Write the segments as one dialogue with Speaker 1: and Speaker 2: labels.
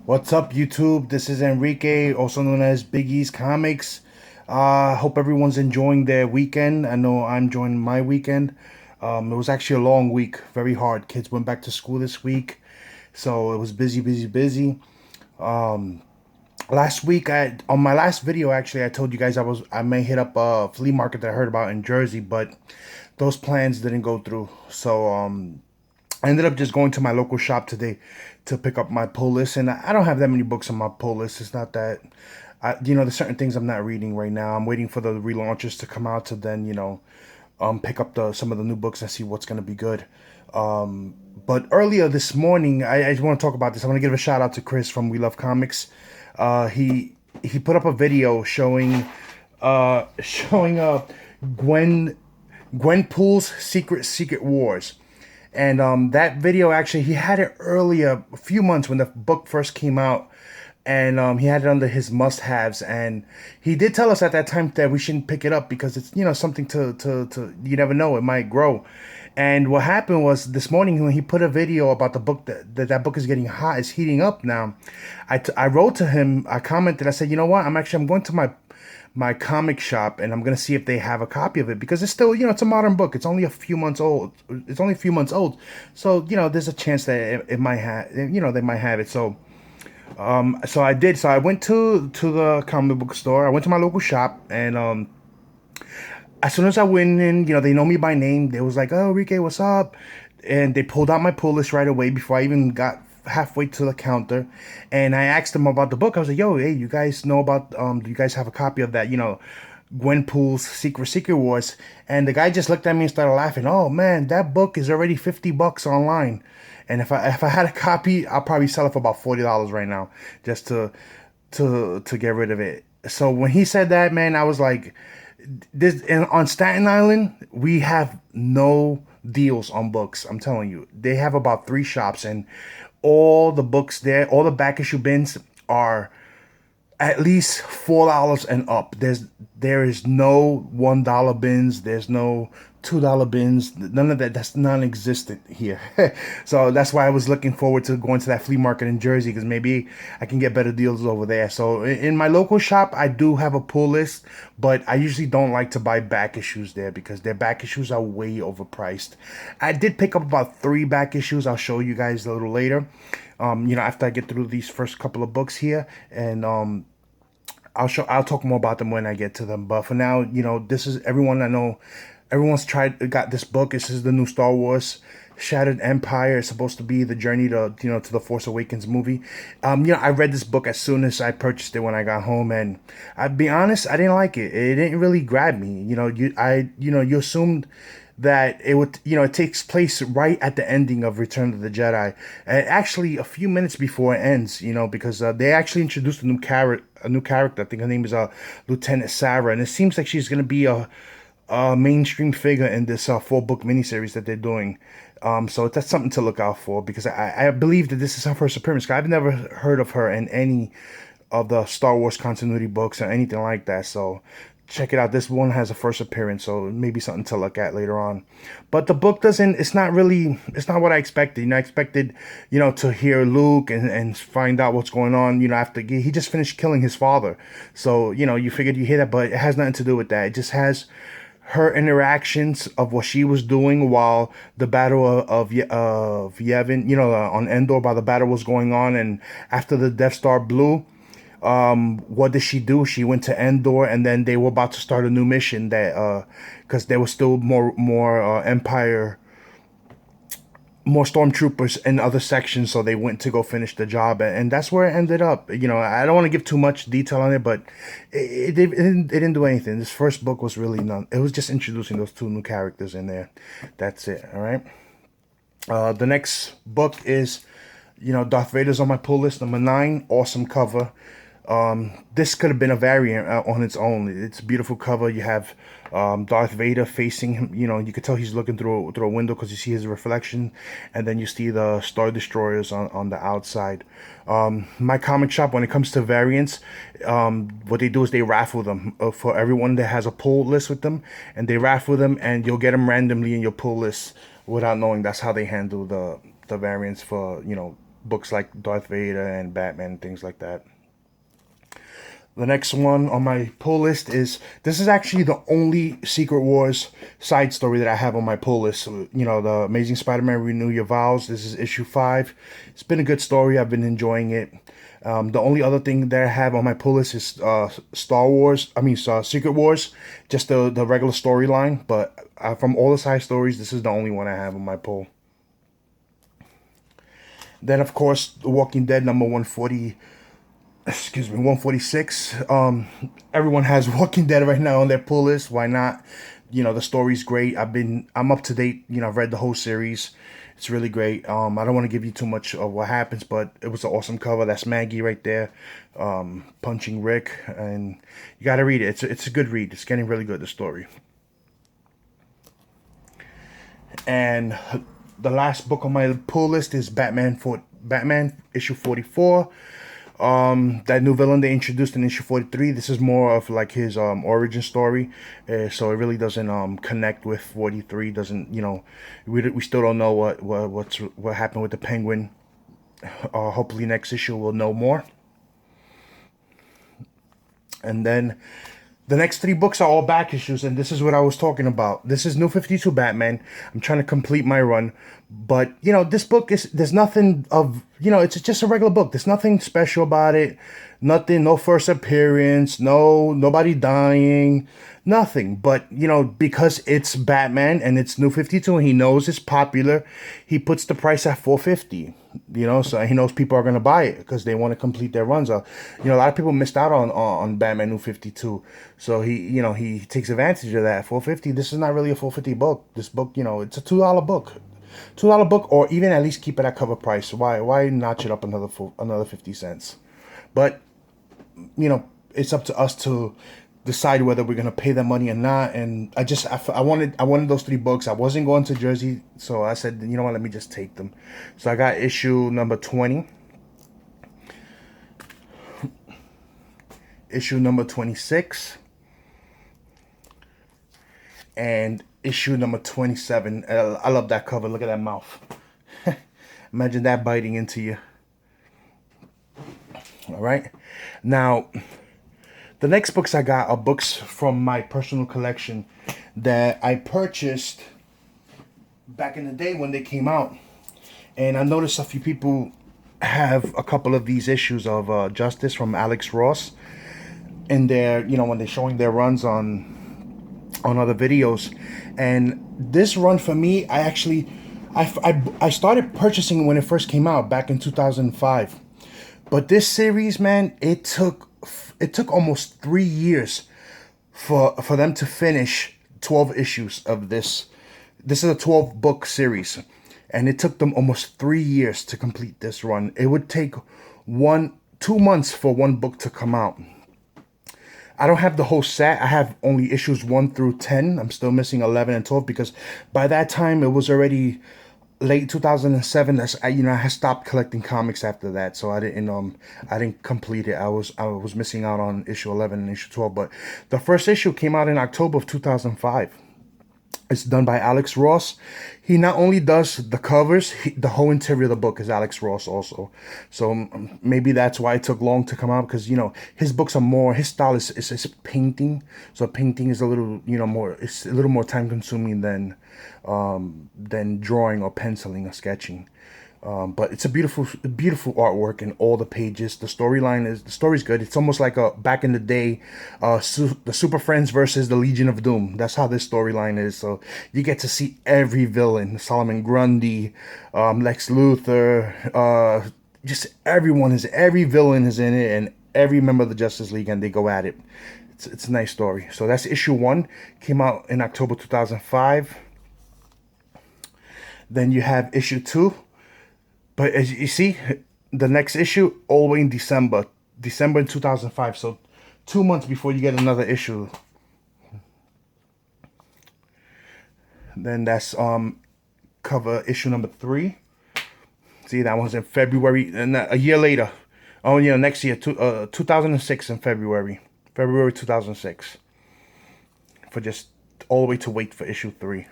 Speaker 1: What's up, YouTube? This is Enrique, also known as Big E's Comics. Hope everyone's enjoying their weekend. I know I'm enjoying my weekend. It was actually a long week, very hard. Kids went back to school this week, so it was busy, busy, busy. Last week, on my last video, actually, I told you guys I may hit up a flea market that I heard about in Jersey, but those plans didn't go through. So I ended up just going to my local shop today to pick up my pull list, and I don't have that many books on my pull list. It's not that, there's certain things I'm not reading right now. I'm waiting for the relaunches to come out to then, pick up some of the new books and see what's gonna be good. But earlier this morning, I just want to talk about this. I want to give a shout out to Chris from We Love Comics. He put up a video showing Gwenpool's Secret Wars. And that video, actually, he had it earlier, a few months when the book first came out, and he had it under his must-haves. And he did tell us at that time that we shouldn't pick it up because it's something to you never know, it might grow. And what happened was this morning when he put a video about the book that book is getting hot, is heating up now. I wrote to him, I commented, I said, you know what, I'm going to my comic shop and I'm gonna see if they have a copy of it, because it's still, it's a modern book. It's only a few months old. So there's a chance that it might have, they might have it. So I did. So I went to the comic book store. I went to my local shop, and as soon as I went in, they know me by name. They was like, "Oh, Enrique, what's up?" And they pulled out my pull list right away before I even got halfway to the counter. And I asked them about the book. I was like, "Yo, hey, you guys know about? Do you guys have a copy of that? Gwenpool's Secret Wars?" And the guy just looked at me and started laughing. "Oh man, that book is already $50 online, and if I had a copy, I'll probably sell it for about $40 right now, just to get rid of it." So when he said that, man, I was like, "This and on Staten Island, we have no deals on books. I'm telling you, they have about three shops, and all the books there, all the back issue bins are at least $4 and up. There is no $1 bins. There's no $2 bins. None of that. That's non-existent here. So that's why I was looking forward to going to that flea market in Jersey, because maybe I can get better deals over there. So in my local shop, I do have a pull list, but I usually don't like to buy back issues there because their back issues are way overpriced. I did pick up about 3 back issues. I'll show you guys a little later. After I get through these first couple of books here, and I'll talk more about them when I get to them. But for now, this is everyone I know. Everyone's got this book. This is the new Star Wars Shattered Empire. It's supposed to be the journey to the Force Awakens movie. I read this book as soon as I purchased it when I got home, and I'll be honest, I didn't like it. It didn't really grab me. You assumed that it takes place right at the ending of Return of the Jedi, and actually a few minutes before it ends, because they actually introduced a new character. I think her name is Lieutenant Sarah, and it seems like she's gonna be a mainstream figure in this 4-book miniseries that they're doing. So that's something to look out for, because I believe that this is her first appearance. I've never heard of her in any of the Star Wars continuity books or anything like that. So check it out. This one has a first appearance, so maybe something to look at later on. But the book it's not what I expected. I expected, to hear Luke and find out what's going on, after he just finished killing his father. So, you figured you hear that, but it has nothing to do with that. It just has her interactions of what she was doing while the battle of Yavin, on Endor, while the battle was going on, and after the Death Star blew. What did she do? She went to Endor, and then they were about to start a new mission that because there was still more Empire, more stormtroopers in other sections, so they went to go finish the job, and that's where it ended up. I don't want to give too much detail on it, but it didn't do anything. This first book was really none. It was just introducing those 2 new characters in there. That's it. All right. The next book is, Darth Vader's on my pull list, number 9. Awesome cover. This could have been a variant on its own. It's a beautiful cover. You have Darth Vader facing him. You could tell he's looking through a window because you see his reflection, and then you see the Star Destroyers on the outside. My comic shop, when it comes to variants, what they do is they raffle them for everyone that has a pull list with them, and they raffle them, and you'll get them randomly in your pull list without knowing. That's how they handle the variants for books like Darth Vader and Batman and things like that. The next one on my pull list is, this is actually the only Secret Wars side story that I have on my pull list. So, you know, the Amazing Spider-Man Renew Your Vows. This is issue 5. It's been a good story. I've been enjoying it. The only other thing that I have on my pull list is Secret Wars, just the regular storyline. But from all the side stories, this is the only one I have on my pull. Then, of course, The Walking Dead number 146. Everyone has Walking Dead right now on their pull list. Why not? You know, the story's great. I'm up to date. You know, I've read the whole series. It's really great. I don't want to give you too much of what happens, but it was an awesome cover. That's Maggie right there, punching Rick, and you got to read it. It's a good read. It's getting really good, the story. And the last book on my pull list is Batman issue 44. That new villain they introduced in issue 43. This is more of like his origin story, so it really doesn't connect with 43. Doesn't, you know, we still don't know what happened with the Penguin. Hopefully next issue we'll know more. And then the next 3 books are all back issues, and this is what I was talking about. This is New 52 Batman. I'm trying to complete my run, but you know, this book there's nothing of, you know, it's just a regular book. There's nothing special about it. Nothing, no first appearance, nobody dying, nothing. But you know, because it's Batman and it's New 52 and he knows it's popular, he puts the price at $4.50. You know, so he knows people are gonna buy it because they want to complete their runs. You know, a lot of people missed out on Batman New 52, so he takes advantage of that. $4.50. This is not really a $4.50 book. This book, you know, it's a $2 book. $2 book, or even at least keep it at cover price. Why notch it up another 50 cents? But you know, it's up to us to decide whether we're gonna pay the money or not. And I wanted those 3 books. I wasn't going to Jersey, so I said, you know what, let me just take them. So I got issue number 20, issue number 26, and issue number 27. I love that cover. Look at that mouth. Imagine that biting into you. All right. Now, the next books I got are books from my personal collection that I purchased back in the day when they came out. And I noticed a few people have a couple of these issues of Justice from Alex Ross. And they're, you know, when they're showing their runs on other videos. And this run for me, I started purchasing when it first came out back in 2005. But this series, man, it took almost 3 years for them to finish 12 issues of this. This is a 12 book series, and it took them almost 3 years to complete this run. It would take 2 months for one book to come out. I don't have the whole set. I have only issues 1 through 10. I'm still missing 11 and 12 because by that time it was already late 2007. I had stopped collecting comics after that, so I didn't complete it. I was missing out on issue 11 and issue 12. But the first issue came out in October of 2005. It's done by Alex Ross. He not only does the covers, the whole interior of the book is Alex Ross also. So maybe that's why it took long to come out, because, you know, his books are more, his style is painting. So painting is a little, you know, more, it's a little more time consuming than drawing or penciling or sketching. But it's a beautiful artwork in all the pages. The story's good. It's almost like a back in the day, the Super Friends versus the Legion of Doom. That's how this storyline is. So you get to see every villain: Solomon Grundy, Lex Luthor, just every villain is in it, and every member of the Justice League, and they go at it. It's a nice story. So that's issue 1. Came out in October 2005. Then you have issue 2. But as you see, the next issue all the way in December in 2005. So 2 months before you get another issue. Then that's cover issue number 3. See, that one's in February, and a year later. Oh, yeah, next year, 2006 in February 2006. For just all the way to wait for issue 3.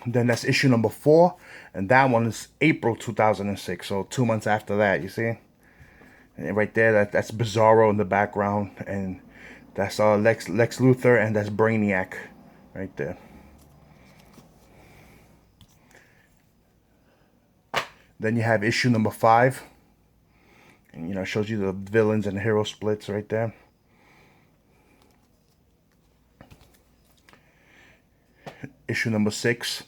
Speaker 1: Then that's issue number 4, and that one is April 2006. So 2 months after that, you see, and right there, that's Bizarro in the background, and that's Lex Luthor, and that's Brainiac, right there. Then you have issue number 5, and you know, shows you the villains and the hero splits right there. Issue number 6,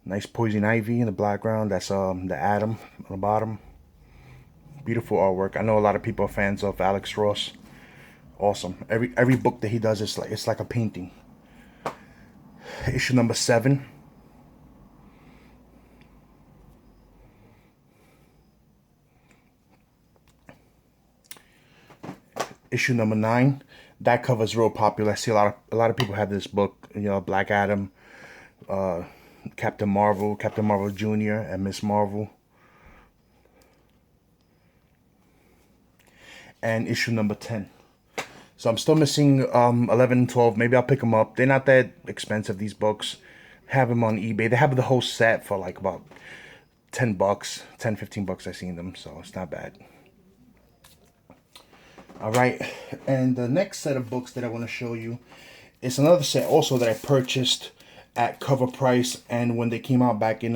Speaker 1: nice Poison Ivy in the background. That's the Atom on the bottom. Beautiful artwork. I know a lot of people are fans of Alex Ross. Awesome. Every book that he does is like, it's like a painting. Issue number 7. Issue number 9. That cover is real popular. I see a lot of people have this book. You know, Black Adam, Captain Marvel Jr., and Miss Marvel. And issue number 10. So I'm still missing 11 and 12. Maybe I'll pick them up. They're not that expensive, these books. Have them on eBay. They have the whole set for like about 10 bucks, 10, 15 bucks. I've seen them, so it's not bad. All right, and the next set of books that I want to show you is another set also that I purchased at cover price and when they came out back in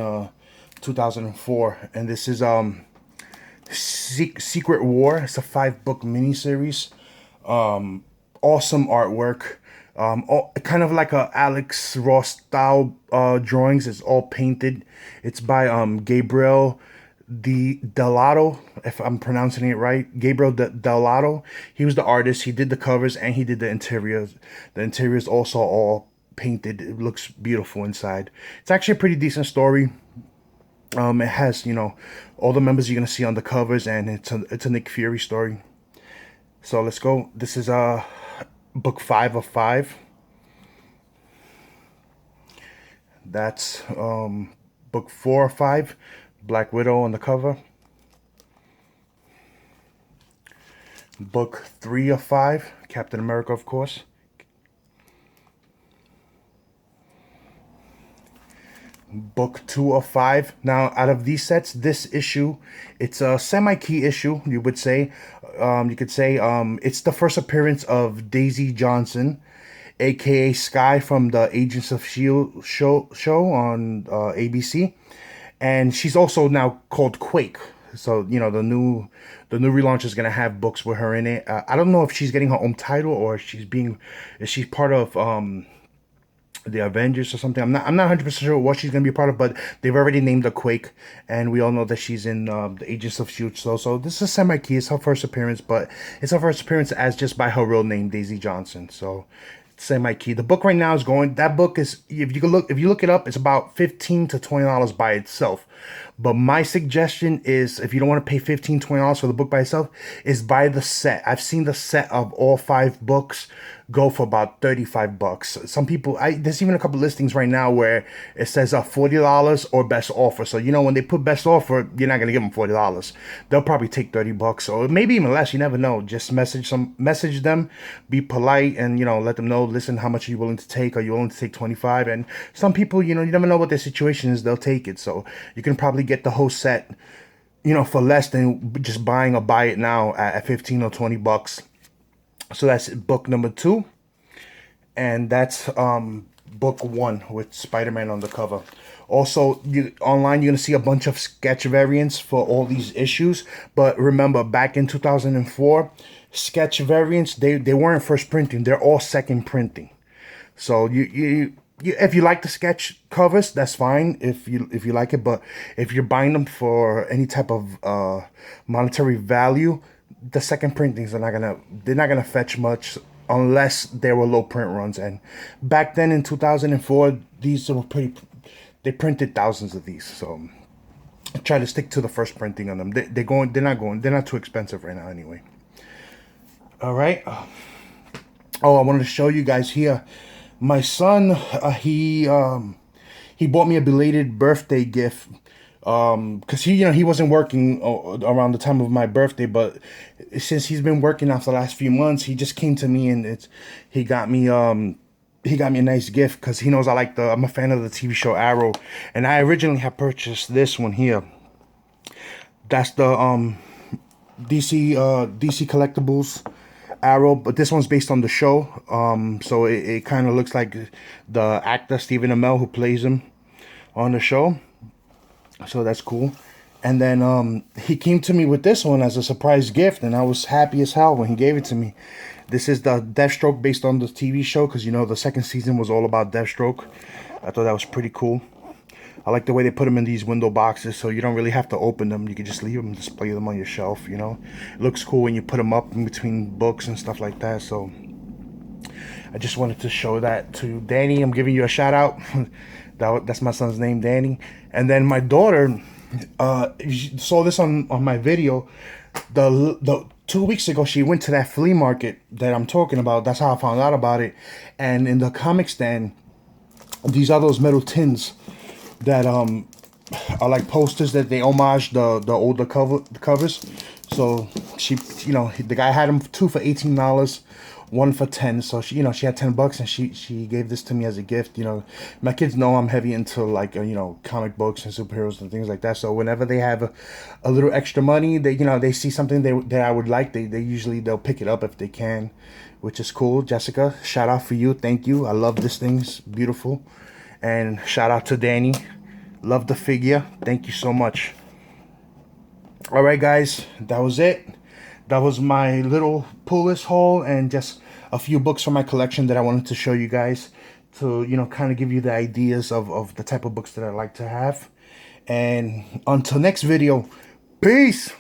Speaker 1: 2004. And this is Secret War. It's a 5-book miniseries. Awesome artwork. Kind of like a Alex Ross style drawings. It's all painted. It's by Gabriel Dell'Otto, if I'm pronouncing it right. Gabriel Dell'Otto. He was the artist. He did the covers and he did the interiors. The interiors also all painted. It looks beautiful inside. It's actually a pretty decent story. It has, you know, all the members you're gonna see on the covers, and it's a Nick Fury story. So let's go. This is book 5 of 5. That's book 4 of 5. Black Widow on the cover. Book 3 of 5. Captain America, of course. Book 2 of 5. Now, out of these sets, this issue, it's a semi-key issue, you would say. You could say it's the first appearance of Daisy Johnson, aka Skye from the Agents of S.H.I.E.L.D. show on ABC. And she's also now called Quake. So, you know, the new relaunch is gonna have books with her in it. I don't know if she's getting her own title or is she's part of the Avengers or something. I'm not 100% sure what she's gonna be a part of, but they've already named her Quake, and we all know that she's in the Agents of S.H.I.E.L.D. So this is semi-key. It's her first appearance, but it's her first appearance as just by her real name, Daisy Johnson. So semi-key. The book right now is going. That book is, if you look it up, it's about $15 to $20 by itself. But my suggestion is, if you don't want to pay $15, $20 for the book by itself, is buy the set. I've seen the set of all 5 books go for about 35 bucks. Some people, there's even a couple listings right now where it says $40 or best offer. So, you know, when they put best offer, you're not going to give them $40. They'll probably take 30 bucks or maybe even less. You never know. Just message them, be polite, and, you know, let them know, listen, how much are you willing to take? Are you willing to take 25? And some people, you know, you never know what their situation is. They'll take it. So you can probably get the whole set, you know, for less than just buying or buy it now at 15 or 20 bucks. So that's book number 2, and that's book 1 with Spider-Man on the cover. Also, online you're gonna see a bunch of sketch variants for all these issues. But remember, back in 2004, sketch variants, they weren't first printing; they're all second printing. So you if you like the sketch covers, that's fine. If you like it, but if you're buying them for any type of monetary value, the second printings they're not gonna fetch much unless they were low print runs. And back then in 2004, these were they printed thousands of these. So try to stick to the first printing on them. They're not too expensive right now anyway. All right. Oh, I wanted to show you guys here. My son, he bought me a belated birthday gift. Cause he wasn't working around the time of my birthday, but since he's been working after the last few months, he just came to me and he got me he got me a nice gift because he knows I'm a fan of the TV show Arrow, and I originally had purchased this one here. That's the DC Collectibles Arrow, but this one's based on the show. So it kind of looks like the actor Stephen Amell who plays him on the show. So that's cool. And then he came to me with this one as a surprise gift, and I was happy as hell when he gave it to me. This is the Deathstroke based on the TV show, because you know the second season was all about Deathstroke. I thought that was pretty cool. I like the way they put them in these window boxes, so you don't really have to open them. You can just leave them, display them on your shelf, you know. It looks cool when you put them up in between books and stuff like that. So I just wanted to show that to Danny. I'm giving you a shout out. That's my son's name, Danny. And then my daughter saw this on my video. The 2 weeks ago, she went to that flea market that I'm talking about. That's how I found out about it. And in the comic stand, these are those metal tins that are like posters that they homage the older covers. So she, you know, the guy had them two for $18, one for 10. So she, you know, she had $10, and she gave this to me as a gift. You know, my kids know I'm heavy into like you know, comic books and superheroes and things like that. So whenever they have a little extra money, they, you know, they see something that I would like, they'll pick it up if they can, which is cool. Jessica, shout out for you. Thank you. I love this thing. It's beautiful. And shout out to Danny. Love the figure. Thank you so much. All right, guys, that was it. That was my little pull list haul, and just a few books from my collection that I wanted to show you guys to, you know, kind of give you the ideas of the type of books that I like to have. And until next video, peace.